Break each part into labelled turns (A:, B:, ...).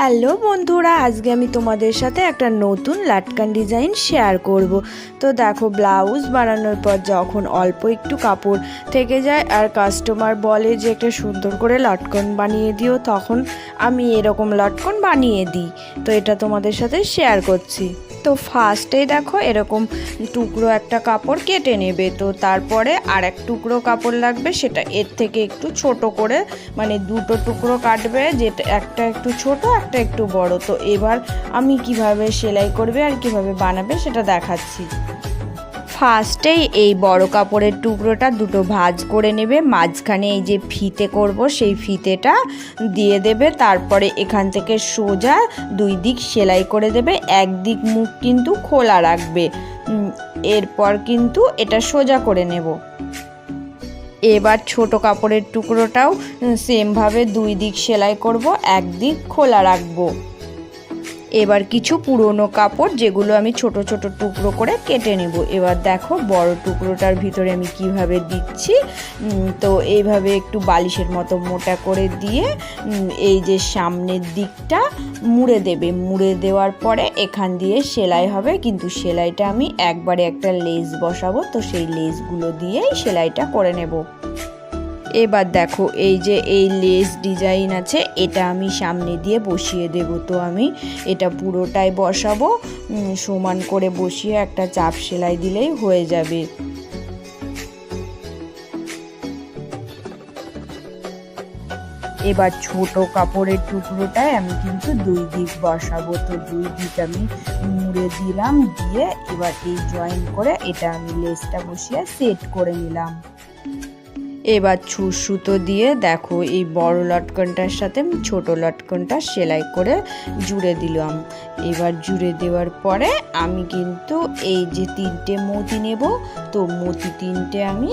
A: Hello বন্ধুরা, আজকে আমি তোমাদের সাথে একটা নতুন লাটকান ডিজাইন শেয়ার করব। তো দেখো, ব্লাউজ বানানোর পর যখন অল্প একটু কাপড় থেকে যায় আর কাস্টমার বলে যে একটা সুন্দর করে লটকন বানিয়ে দিও, তখন আমি এরকম লটকন বানিয়ে দিই। তো এটা তোমাদের সাথে শেয়ার করছি। তো ফার্স্টেই দেখো এরকম টুকরো একটা কাপড় কেটে নেবে। তো তারপরে আর এক টুকরো কাপড় লাগবে, সেটা এর থেকে একটু ছোট করে, মানে দুটো টুকরো কাটবে, যেটা একটা একটু ছোট একটা একটু বড়। তো এবার আমি কিভাবে সেলাই করবে আর কিভাবে বানাবে সেটা দেখাচ্ছি। ফার্স্টেই এই বড় কাপড়ের টুকরোটা দুটো ভাঁজ করে নেবে, মাঝখানে এই যে ফিতে করব সেই ফিতেটা দিয়ে দেবে। তারপরে এখান থেকে সোজা দুই দিক সেলাই করে দেবে, একদিক মুখ কিন্তু খোলা রাখবে। এরপর কিন্তু এটা সোজা করে নেব। এবার ছোট কাপড়ের টুকরোটাও সেমভাবে দুই দিক সেলাই করব, একদিক খোলা রাখবো। এবার কিছু পুরনো কাপড় যেগুলো আমি ছোট ছোট টুকরো করে কেটে নেব। এবার দেখো বড় টুকরোটার ভিতরে আমি কিভাবে দিচ্ছি। তো এইভাবে একটু বালিশের মতো মোটা করে দিয়ে এই যে সামনের দিকটা মুড়ে দেবে। মুড়ে দেওয়ার পরে এখান দিয়ে সেলাই হবে, কিন্তু সেলাইটা আমি একবারে একটা লেস বসাবো, তো সেই লেসগুলো দিয়েই সেলাইটা করে নেব। এবার দেখো এই যে এই লেস ডিজাইন আছে, এটা আমি সামনে দিয়ে বসিয়ে দেব। তো আমি এটা পুরোটাই বসাবো, সমান করে বসিয়ে একটা চাপ সেলাই দিলেই হয়ে যাবে। এবার ছোট কাপড়ের টুকরোটায় আমি কিন্তু দুই দিক বসাবো। তো দুই দিক আমি মুড়ে দিলাম, দিয়ে এবার এই জয়েন করে এটা আমি লেসটা বসিয়ে সেট করে নিলাম। এবার সুতো দিয়ে দেখো এই বড় লটকনটার সাথে ছোট লটকনটা সেলাই করে জুড়ে দিলাম। এবার জুড়ে দেওয়ার পরে আমি কিন্তু এই যে তিনটে মতি নেব, তো মতি তিনটে আমি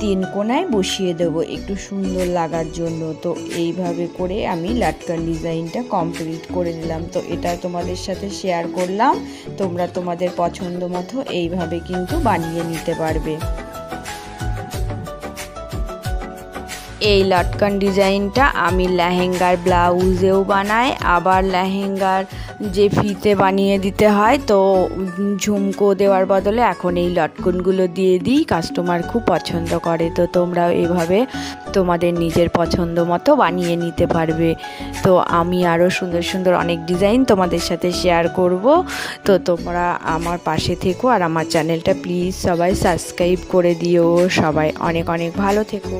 A: তিন কোণায় বসিয়ে দেব একটু সুন্দর লাগার জন্য। তো এইভাবে করে আমি লাটকান ডিজাইনটা কমপ্লিট করে নিলাম। তো এটা তোমাদের সাথে শেয়ার করলাম, তোমরা তোমাদের পছন্দ মতো এইভাবে কিন্তু বানিয়ে নিতে পারবে। এই লটকন ডিজাইনটা আমি লেহেঙ্গার ব্লাউজেও বানাই, আবার লেহেঙ্গার যে ফিতে বানিয়ে দিতে হয়, তো ঝুমকো দেওয়ার বদলে এখন এই লটকনগুলো দিয়ে দিই, কাস্টমার খুব পছন্দ করে। তো তোমরাও এভাবে তোমাদের নিজের পছন্দ মতো বানিয়ে নিতে পারবে। তো আমি আরও সুন্দর সুন্দর অনেক ডিজাইন তোমাদের সাথে শেয়ার করব। তো তোমরা আমার পাশে থেকো আর আমার চ্যানেলটা প্লিজ সবাই সাবস্ক্রাইব করে দিও। সবাই অনেক অনেক ভালো থেকো।